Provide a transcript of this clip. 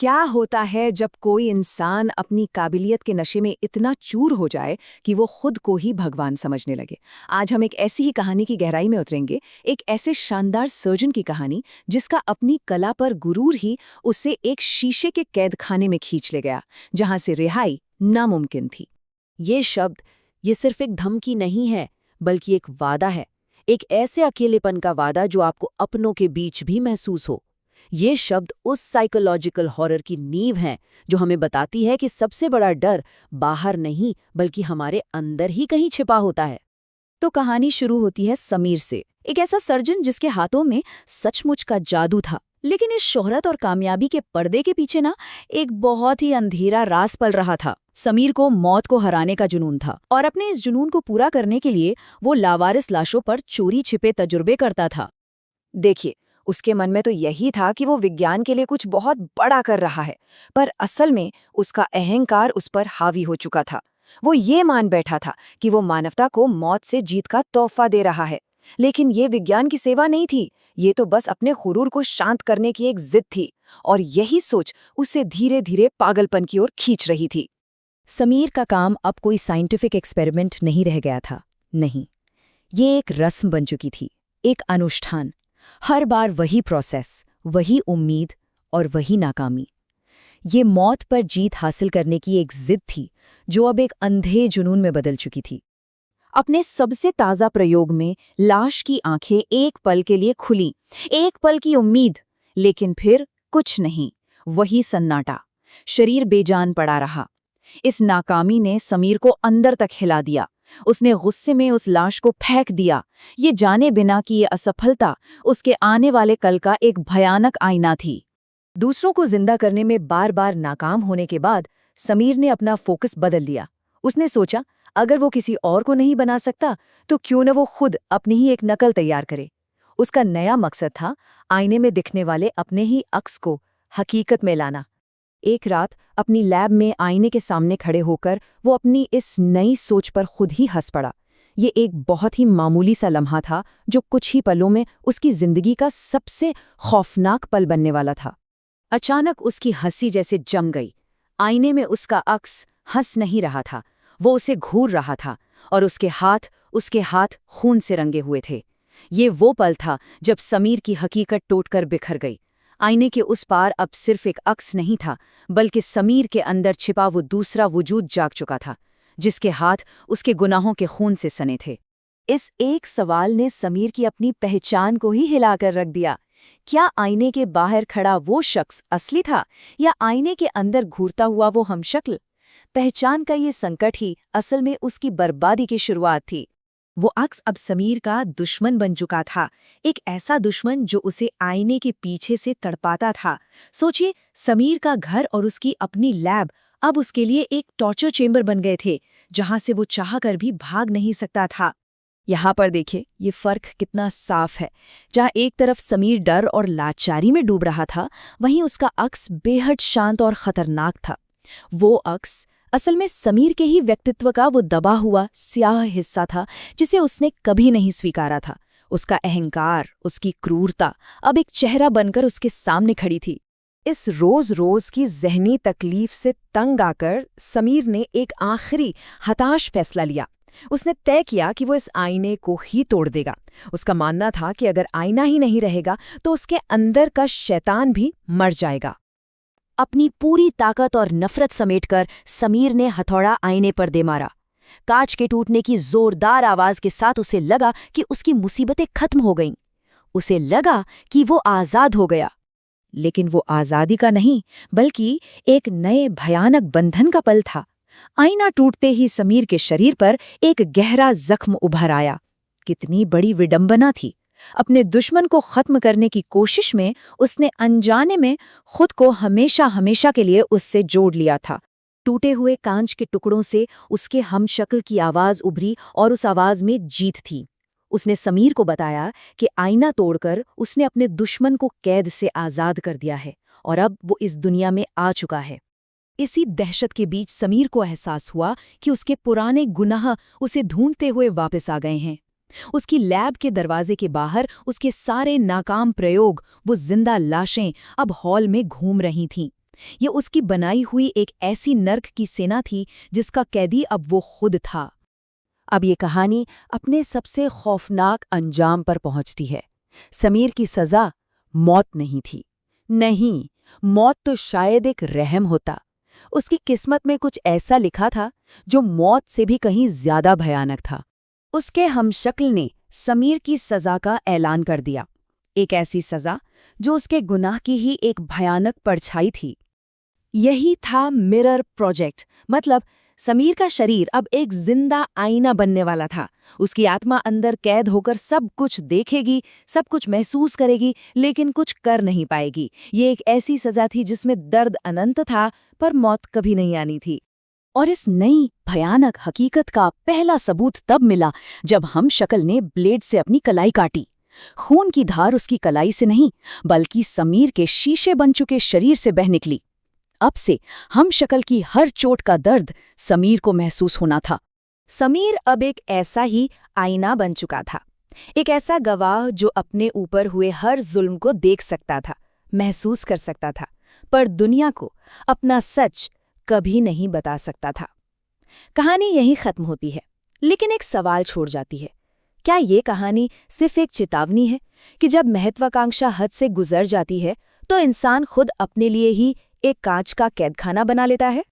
क्या होता है जब कोई इंसान अपनी काबिलियत के नशे में इतना चूर हो जाए कि वो खुद को ही भगवान समझने लगे। आज हम एक ऐसी ही कहानी की गहराई में उतरेंगे, एक ऐसे शानदार सर्जन की कहानी जिसका अपनी कला पर गुरूर ही उसे एक शीशे के कैद खाने में खींच ले गया, जहां से रिहाई नामुमकिन थी। ये सिर्फ एक धमकी नहीं है, बल्कि एक वादा है। एक ऐसे अकेलेपन का वादा जो आपको अपनों के बीच भी महसूस हो। ये शब्द उस साइकोलॉजिकल हॉरर की नींव हैं जो हमें बताती है कि सबसे बड़ा डर बाहर नहीं बल्कि हमारे अंदर ही कहीं छिपा होता है। तो कहानी शुरू होती है समीर से, एक ऐसा सर्जन जिसके हाथों में सचमुच का जादू था। लेकिन इस शोहरत और कामयाबी के पर्दे के पीछे ना एक बहुत ही अंधेरा राज पल रहा था। समीर को मौत को हराने का जुनून था और अपने इस जुनून को पूरा करने के लिए वो लावारिस लाशों पर चोरी छिपे तजुर्बे करता था। देखिए, उसके मन में तो यही था कि वो विज्ञान के लिए कुछ बहुत बड़ा कर रहा है, पर असल में उसका अहंकार उस पर हावी हो चुका था। वो ये मान बैठा था कि वो मानवता को मौत से जीत का तोहफा दे रहा है। लेकिन ये विज्ञान की सेवा नहीं थी, ये तो बस अपने गुरूर को शांत करने की एक जिद थी, और यही सोच उसे धीरे धीरे पागलपन की ओर खींच रही थी। समीर का काम अब कोई साइंटिफिक एक्सपेरिमेंट नहीं रह गया था। नहीं, ये एक रस्म बन चुकी थी, एक अनुष्ठान। हर बार वही प्रोसेस, वही उम्मीद और वही नाकामी। ये मौत पर जीत हासिल करने की एक जिद थी जो अब एक अंधे जुनून में बदल चुकी थी। अपने सबसे ताज़ा प्रयोग में लाश की आंखें एक पल के लिए खुली, एक पल की उम्मीद, लेकिन फिर कुछ नहीं, वही सन्नाटा। शरीर बेजान पड़ा रहा। इस नाकामी ने समीर को अंदर तक हिला दिया। उसने गुस्से में उस लाश को फेंक दिया, ये जाने बिना कि ये असफलता उसके आने वाले कल का एक भयानक आईना थी। दूसरों को जिंदा करने में बार बार नाकाम होने के बाद समीर ने अपना फोकस बदल लिया। उसने सोचा, अगर वो किसी और को नहीं बना सकता तो क्यों न वो खुद अपनी ही एक नकल तैयार करे। उसका नया मकसद था आईने में दिखने वाले अपने ही अक्स को हकीकत में लाना। एक रात अपनी लैब में आईने के सामने खड़े होकर वो अपनी इस नई सोच पर खुद ही हंस पड़ा। ये एक बहुत ही मामूली सा लम्हा था जो कुछ ही पलों में उसकी जिंदगी का सबसे खौफनाक पल बनने वाला था। अचानक उसकी हंसी जैसे जम गई। आईने में उसका अक्स हंस नहीं रहा था, वो उसे घूर रहा था, और उसके हाथ खून से रंगे हुए थे। ये वो पल था जब समीर की हकीकत टूटकर बिखर गई। आईने के उस पार अब सिर्फ एक अक्स नहीं था, बल्कि समीर के अंदर छिपा वो दूसरा वजूद जाग चुका था, जिसके हाथ उसके गुनाहों के खून से सने थे। इस एक सवाल ने समीर की अपनी पहचान को ही हिलाकर रख दिया। क्या आईने के बाहर खड़ा वो शख्स असली था, या आईने के अंदर घूरता हुआ वो हमशक्ल? पहचान का ये संकट ही असल में उसकी बर्बादी की शुरुआत थी। वो अक्स अब समीर का दुश्मन बन चुका था, एक ऐसा दुश्मन जो उसे आईने के पीछे से तड़पाता था। सोचिए, समीर का घर और उसकी अपनी लैब अब उसके लिए एक टॉर्चर चेंबर बन गए थे, जहां से वो चाहकर भी भाग नहीं सकता था। यहाँ पर देखिए, ये फर्क कितना साफ है। जहाँ एक तरफ समीर डर और लाचारी में डूब रहा था, वहीं उसका अक्स बेहद शांत और खतरनाक था। वो अक्स असल में समीर के ही व्यक्तित्व का वो दबा हुआ स्याह हिस्सा था जिसे उसने कभी नहीं स्वीकारा था। उसका अहंकार, उसकी क्रूरता अब एक चेहरा बनकर उसके सामने खड़ी थी। इस रोज रोज की ज़हनी तकलीफ से तंग आकर समीर ने एक आखिरी हताश फैसला लिया। उसने तय किया कि वो इस आईने को ही तोड़ देगा। उसका मानना था कि अगर आईना ही नहीं रहेगा तो उसके अंदर का शैतान भी मर जाएगा। अपनी पूरी ताकत और नफरत समेटकर समीर ने हथौड़ा आईने पर दे मारा। कांच के टूटने की जोरदार आवाज के साथ उसे लगा कि उसकी मुसीबतें खत्म हो गईं। उसे लगा कि वो आजाद हो गया। लेकिन वो आजादी का नहीं, बल्कि एक नए भयानक बंधन का पल था। आईना टूटते ही समीर के शरीर पर एक गहरा जख्म उभर आया। कितनी बड़ी विडंबना थी। अपने दुश्मन को खत्म करने की कोशिश में उसने अनजाने में खुद को हमेशा हमेशा के लिए उससे जोड़ लिया था। टूटे हुए कांच के टुकड़ों से उसके हमशक्ल की आवाज उभरी और उस आवाज में जीत थी। उसने समीर को बताया कि आईना तोड़कर उसने अपने दुश्मन को कैद से आजाद कर दिया है और अब वो इस दुनिया में आ चुका है। इसी दहशत के बीच समीर को एहसास हुआ कि उसके पुराने गुनाह उसे ढूंढते हुए वापस आ गए हैं। उसकी लैब के दरवाजे के बाहर उसके सारे नाकाम प्रयोग, वो जिंदा लाशें अब हॉल में घूम रही थीं। ये उसकी बनाई हुई एक ऐसी नर्क की सेना थी जिसका कैदी अब वो खुद था। अब ये कहानी अपने सबसे खौफनाक अंजाम पर पहुंचती है। समीर की सजा मौत नहीं थी। नहीं, मौत तो शायद एक रहम होता। उसकी किस्मत में कुछ ऐसा लिखा था जो मौत से भी कहीं ज्यादा भयानक था। उसके हमशक्ल ने समीर की सजा का ऐलान कर दिया, एक ऐसी सजा जो उसके गुनाह की ही एक भयानक परछाई थी। यही था मिरर प्रोजेक्ट, मतलब समीर का शरीर अब एक जिंदा आईना बनने वाला था। उसकी आत्मा अंदर कैद होकर सब कुछ देखेगी, सब कुछ महसूस करेगी, लेकिन कुछ कर नहीं पाएगी। ये एक ऐसी सजा थी जिसमें दर्द अनंत था, पर मौत कभी नहीं आनी थी। और इस नई भयानक हकीकत का पहला सबूत तब मिला जब हमशक्ल ने ब्लेड से अपनी कलाई काटी। खून की धार उसकी कलाई से नहीं, बल्कि समीर के शीशे बन चुके शरीर से बह निकली। अब से हमशक्ल की हर चोट का दर्द समीर को महसूस होना था। समीर अब एक ऐसा ही आईना बन चुका था, एक ऐसा गवाह जो अपने ऊपर हुए हर जुल्म को देख सकता था, महसूस कर सकता था, पर दुनिया को अपना सच कभी नहीं बता सकता था। कहानी यहीं खत्म होती है, लेकिन एक सवाल छोड़ जाती है। क्या ये कहानी सिर्फ एक चेतावनी है कि जब महत्वाकांक्षा हद से गुजर जाती है तो इंसान खुद अपने लिए ही एक कांच का कैदखाना बना लेता है?